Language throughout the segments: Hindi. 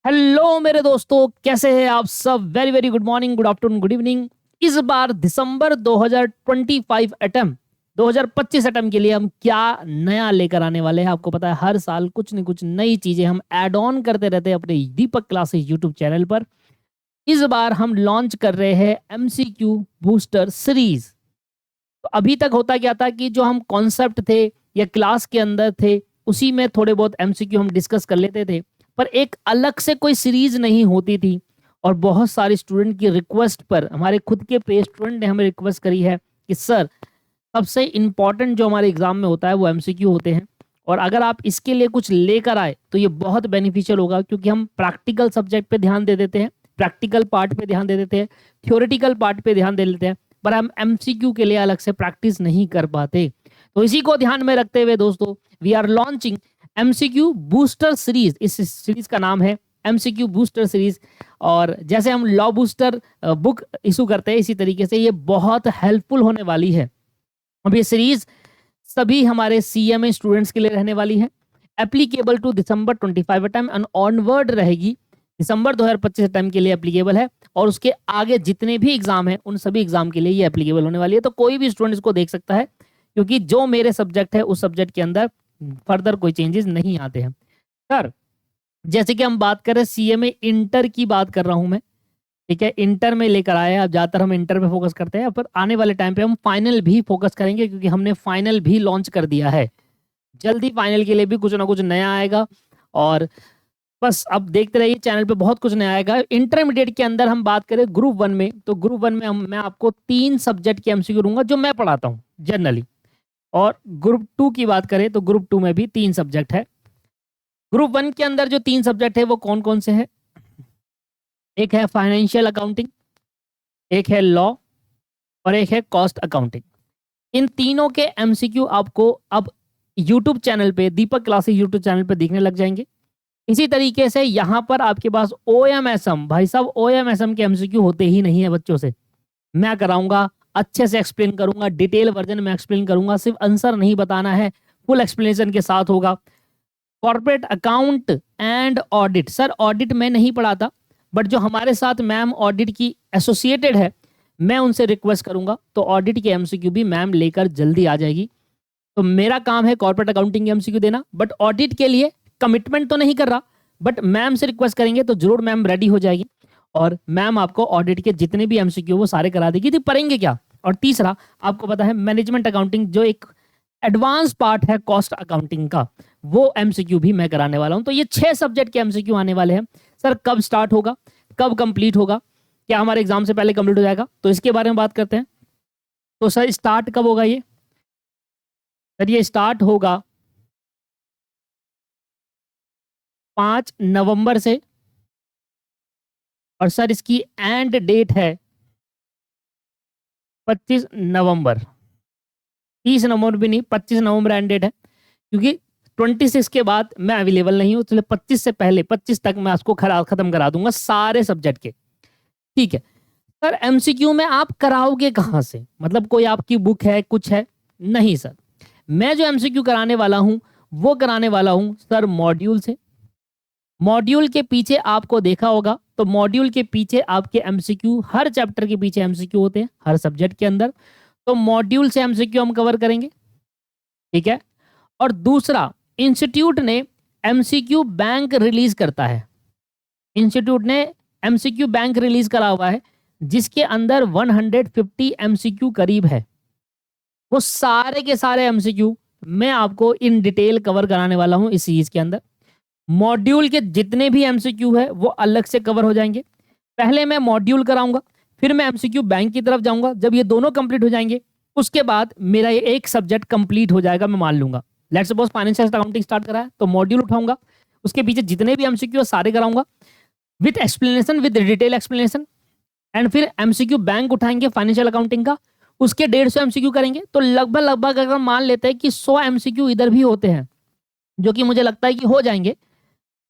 हेलो मेरे दोस्तों, कैसे हैं आप सब। Very very good morning, good afternoon, good evening. इस बार दिसंबर 2025 अटेम्प्ट 2025 अटेम्प्ट के लिए हम क्या नया लेकर आने वाले हैं। आपको पता है हर साल कुछ न कुछ नई चीजें हम ऐड ऑन करते रहते हैं अपने दीपक क्लासेस यूट्यूब चैनल पर। इस बार हम लॉन्च कर रहे हैं एमसीक्यू बूस्टर सीरीज। तो अभी तक होता क्या था कि जो हम कॉन्सेप्ट थे या क्लास के अंदर थे उसी में थोड़े बहुत एमसीक्यू हम डिस्कस कर लेते थे, पर एक अलग से कोई सीरीज नहीं होती थी। और बहुत सारे स्टूडेंट की रिक्वेस्ट पर हमारे खुद के पे स्टूडेंट ने हमें रिक्वेस्ट करी है कि सर, सबसे इम्पॉर्टेंट जो हमारे एग्जाम में होता है वो एमसीक्यू होते हैं, और अगर आप इसके लिए कुछ लेकर आए तो ये बहुत बेनिफिशियल होगा, क्योंकि हम प्रैक्टिकल सब्जेक्ट पे ध्यान दे देते हैं, प्रैक्टिकल पार्ट पे ध्यान दे देते हैं, थ्योरेटिकल पार्ट पे ध्यान दे लेते हैं, पर हम एमसीक्यू के लिए अलग से प्रैक्टिस नहीं कर पाते। तो इसी को ध्यान में रखते हुए दोस्तों, we are launching MCQ booster series. इस सीरीज का नाम है एमसीक्यू बूस्टर सीरीज। और जैसे हम लॉ बूस्टर बुक इशू करते हैं, इसी तरीके से ये बहुत हेल्पफुल होने वाली है। अब ये सीरीज सभी हमारे सीएमए स्टूडेंट्स के लिए रहने वाली है, applicable to December 25 time and onward रहेगी। दिसंबर 2025 टाइम के लिए एप्लीकेबल है, और उसके आगे जितने भी एग्जाम हैं उन सभी एग्जाम के लिए ये एप्लीकेबल होने वाली है। तो कोई भी स्टूडेंट इसको देख सकता है, क्योंकि जो मेरे सब्जेक्ट है उस सब्जेक्ट के अंदर फर्दर कोई चेंजेस नहीं आते हैं। सर, जैसे कि हम बात करें सीएमए इंटर की बात कर रहा हूं मैं, ठीक है, इंटर में लेकर आए हैं। अब ज्यादातर हम इंटर पे फोकस करते हैं, पर आने वाले टाइम पे हम फाइनल भी फोकस करेंगे, क्योंकि हमने फाइनल भी लॉन्च कर दिया है। जल्दी फाइनल के लिए भी कुछ ना कुछ नया आएगा, और बस अब देखते रहिए, चैनल पे बहुत कुछ नया आएगा। इंटरमीडिएट के अंदर हम बात करें ग्रुप वन में, तो ग्रुप वन में मैं आपको 3 सब्जेक्ट के एमसीक्यू दूंगा जो मैं पढ़ाता हूँ जनरली। और ग्रुप टू की बात करें तो ग्रुप टू में भी 3 सब्जेक्ट है। ग्रुप वन के अंदर जो 3 सब्जेक्ट है वो कौन कौन से हैं? एक है फाइनेंशियल अकाउंटिंग, एक है लॉ, और एक है कॉस्ट अकाउंटिंग। इन तीनों के एमसीक्यू आपको अब यूट्यूब चैनल पे, दीपक क्लासेस यूट्यूब चैनल पे दिखने लग जाएंगे। इसी तरीके से यहाँ पर आपके पास ओएमएसएम, भाई साहब ओएमएसएम के एमसीक्यू होते ही नहीं है बच्चों से। मैं कराऊंगा, अच्छे से एक्सप्लेन करूंगा, डिटेल वर्जन में एक्सप्लेन करूंगा, सिर्फ आंसर नहीं बताना है, फुल एक्सप्लेनेशन के साथ होगा। Corporate account and audit, sir audit मैं नहीं पढ़ाता, बट जो हमारे साथ मैम ऑडिट की एसोसिएटेड है, मैं उनसे रिक्वेस्ट करूंगा तो ऑडिट के एमसीक्यू भी मैम लेकर जल्दी आ जाएगी। तो मेरा काम है कॉर्पोरेट अकाउंटिंग के एमसीक्यू देना, बट ऑडिट के लिए कमिटमेंट तो नहीं कर रहा, बट मैम से रिक्वेस्ट करेंगे तो जरूर मैम रेडी हो जाएगी, और मैम आपको ऑडिट के जितने भी एमसीक्यू वो सारे करा देगी। तो पढ़ेंगे क्या? और तीसरा, आपको पता है मैनेजमेंट अकाउंटिंग जो एक एडवांस पार्ट है कॉस्ट अकाउंटिंग का, वो एमसीक्यू भी मैं कराने वाला हूं। तो ये 6 सब्जेक्ट के एमसीक्यू आने वाले हैं। सर, कब स्टार्ट होगा, कब कंप्लीट होगा, क्या हमारे एग्जाम से पहले कंप्लीट हो जाएगा? तो इसके बारे में बात करते हैं। तो सर स्टार्ट कब होगा ये? सर ये स्टार्ट होगा 5 नवंबर से, और सर इसकी एंड डेट है 25 नवंबर। 30 नवंबर भी नहीं, 25 नवंबर एंड डेट है, क्योंकि 26 के बाद मैं अवेलेबल नहीं हूँ, इसलिए 25 से पहले 25 तक मैं उसको खत्म करा दूंगा सारे सब्जेक्ट के। ठीक है सर, एमसीक्यू में आप कराओगे कहाँ से? मतलब कोई आपकी बुक है, कुछ है? नहीं सर, मैं जो एमसीक्यू कराने वाला हूँ वो कराने वाला हूँ सर मॉड्यूल से। मॉड्यूल के पीछे आपको देखा होगा, तो मॉड्यूल के पीछे आपके एमसीक्यू, हर चैप्टर के पीछे एमसीक्यू होते हैं, हर सब्जेक्ट के अंदर। तो मॉड्यूल से एमसीक्यू हम कवर करेंगे, ठीक है। और दूसरा, इंस्टीट्यूट ने एमसीक्यू बैंक रिलीज करता है, इंस्टीट्यूट ने एमसीक्यू बैंक रिलीज करा हुआ है, जिसके अंदर 150 एमसीक्यू करीब है। वो सारे के सारे एमसीक्यू मैं आपको इन डिटेल कवर कराने वाला हूं इस सीरीज के अंदर। मॉड्यूल के जितने भी एमसीक्यू है वो अलग से कवर हो जाएंगे। पहले मैं मॉड्यूल कराऊंगा, फिर मैं एमसीक्यू बैंक की तरफ जाऊंगा। जब ये दोनों कंप्लीट हो जाएंगे, उसके बाद मेरा ये एक सब्जेक्ट कंप्लीट हो जाएगा, मैं मान लूंगा। Let's suppose financial accounting start करा है, तो मॉड्यूल उठाऊंगा, उसके पीछे जितने भी एमसीक्यू सारे कराऊंगा with explanation, with detail explanation. And फिर एमसीक्यू बैंक उठाएंगे फाइनेंशियल अकाउंटिंग का, उसके 150 एमसीक्यू करेंगे। तो लगभग लगभग अगर मान लेते हैं कि 100 एमसीक्यू इधर भी होते हैं, जो कि मुझे लगता है कि हो जाएंगे,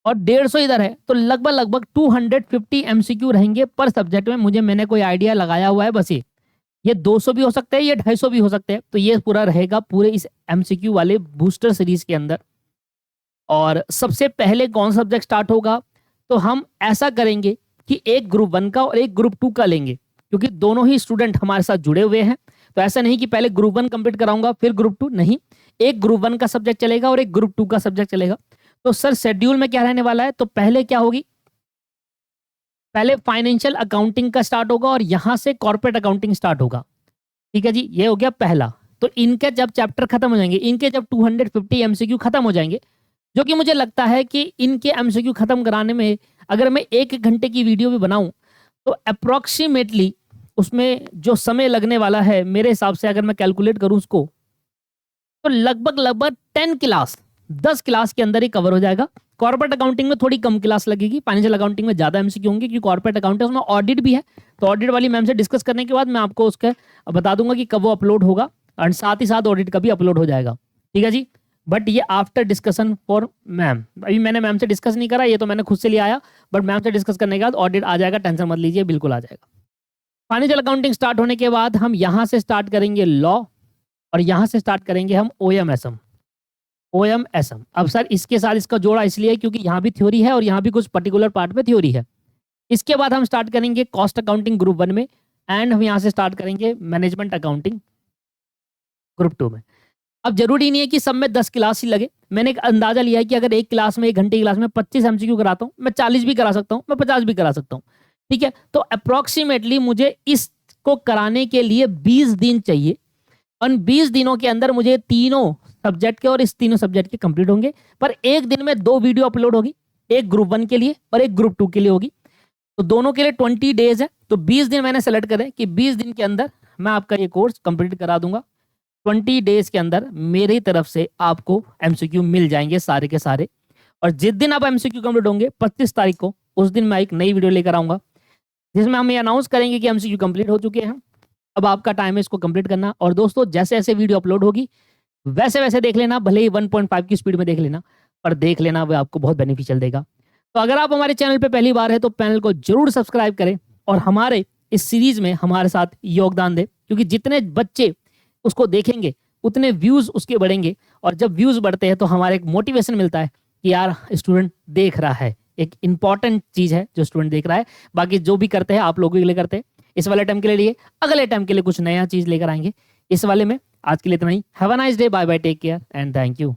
और 150 इधर है, तो लगभग लगभग 250 एमसीक्यू रहेंगे पर सब्जेक्ट में। मैंने कोई आइडिया लगाया हुआ है, बस ये 200 भी हो सकते हैं, ये 250 भी हो सकते हैं। तो ये पूरा रहेगा पूरे इस एमसीक्यू वाले बूस्टर सीरीज के अंदर। और सबसे पहले कौन सा सब्जेक्ट स्टार्ट होगा? तो हम ऐसा करेंगे कि एक ग्रुप 1 का और एक ग्रुप 2 का लेंगे, क्योंकि दोनों ही स्टूडेंट हमारे साथ जुड़े हुए हैं। तो ऐसा नहीं कि पहले ग्रुप 1 कंप्लीट कराऊंगा फिर ग्रुप 2, नहीं, एक ग्रुप 1 का सब्जेक्ट चलेगा और एक ग्रुप 2 का सब्जेक्ट चलेगा। तो सर शेड्यूल में क्या रहने वाला है, तो पहले क्या होगी, पहले फाइनेंशियल अकाउंटिंग का स्टार्ट होगा और यहां से कॉर्पोरेट अकाउंटिंग स्टार्ट होगा। ठीक है जी, ये हो गया पहला। तो इनके जब चैप्टर खत्म हो जाएंगे, इनके जब 250 एमसीक्यू खत्म हो जाएंगे, जो कि मुझे लगता है कि इनके एमसीक्यू खत्म कराने में अगर मैं 1 घंटे की वीडियो भी बनाऊं तो अप्रोक्सीमेटली उसमें जो समय लगने वाला है मेरे हिसाब से, अगर मैं कैलकुलेट करूं उसको, तो लगभग लगभग 10 क्लास के अंदर ही कवर हो जाएगा। कॉर्पोरेट अकाउंटिंग में थोड़ी कम क्लास लगेगी, फाइनेंशियल अकाउंटिंग में ज्यादा एमसीक्यू होंगे, क्योंकि कॉर्पोरेट अकाउंटिंग उसमें ऑडिट भी है। तो ऑडिट वाली मैम से डिस्कस करने के बाद मैं आपको उसका बता दूंगा कि कब वो अपलोड होगा, और साथ ही साथ ऑडिट का भी अपलोड हो जाएगा। ठीक है जी, बट ये आफ्टर डिस्कशन फॉर मैम, अभी मैंने मैम से डिस्कस नहीं करा, ये तो मैंने खुद से लिया आया, बट मैम से डिस्कस करने के बाद ऑडिट आ जाएगा, टेंशन मत लीजिए, बिल्कुल आ जाएगा। फाइनेंशियल अकाउंटिंग स्टार्ट होने के बाद हम यहाँ से स्टार्ट करेंगे लॉ, और यहाँ से स्टार्ट करेंगे हम OMSM। अब सर इसके साथ इसका जोड़ा इसलिए क्योंकि यहाँ भी थ्योरी है और यहाँ भी कुछ पर्टिकुलर पार्ट में थ्योरी है। इसके बाद हम स्टार्ट करेंगे कॉस्ट अकाउंटिंग ग्रुप 1 में, एंड हम यहाँ से स्टार्ट करेंगे मैनेजमेंट अकाउंटिंग ग्रुप 2 में। अब जरूरी नहीं है कि सब में 10 क्लास ही लगे, मैंने एक अंदाजा लिया है कि अगर एक क्लास में 1 घंटे की क्लास में 25 एमसीक्यू कराता हूँ, मैं 40 भी करा सकता हूँ, मैं 50 भी करा सकता हूँ। ठीक है, तो अप्रोक्सीमेटली मुझे इसको कराने के लिए 20 दिन चाहिए। उन 20 दिनों के अंदर मुझे तीनों सब्जेक्ट के और इस तीनों सब्जेक्ट के कंप्लीट होंगे, पर एक दिन में 2 वीडियो अपलोड होगी, एक ग्रुप 1 के लिए और एक ग्रुप 2 के लिए होगी। तो दोनों के लिए 20 डेज है, तो 20 दिन मैंने सेलेक्ट करे कि 20 दिन के अंदर मैं आपका ये कोर्स कंप्लीट करा दूंगा। 20 डेज के अंदर मेरी तरफ से आपको एमसीक्यू मिल जाएंगे सारे के सारे, और जिस दिन आप एमसीक्यू कंप्लीट होंगे 25 तारीख को, उस दिन मैं एक नई वीडियो लेकर आऊंगा जिसमें हम ये अनाउंस करेंगे कि एमसीक्यू कंप्लीट हो चुके हैं। अब आपका टाइम है इसको कंप्लीट करना, और दोस्तों जैसे जैसे वीडियो अपलोड होगी वैसे वैसे देख लेना, भले ही 1.5 की स्पीड में देख लेना, पर देख लेना, वो आपको बहुत बेनिफिशियल देगा। तो अगर आप हमारे चैनल पे पहली बार है तो चैनल को जरूर सब्सक्राइब करें और हमारे इस सीरीज में हमारे साथ योगदान दें, क्योंकि जितने बच्चे उसको देखेंगे उतने व्यूज उसके बढ़ेंगे, और जब व्यूज बढ़ते हैं तो हमारे एक मोटिवेशन मिलता है कि यार स्टूडेंट देख रहा है। एक इंपॉर्टेंट चीज है जो स्टूडेंट देख रहा है, बाकी जो भी करते हैं आप लोगों के लिए करते हैं। इस वाले टाइम के लिए अगले टाइम के लिए कुछ नया चीज लेकर आएंगे। इस वाले में आज के लिए इतना ही। Have a nice day, bye bye, take care and thank you.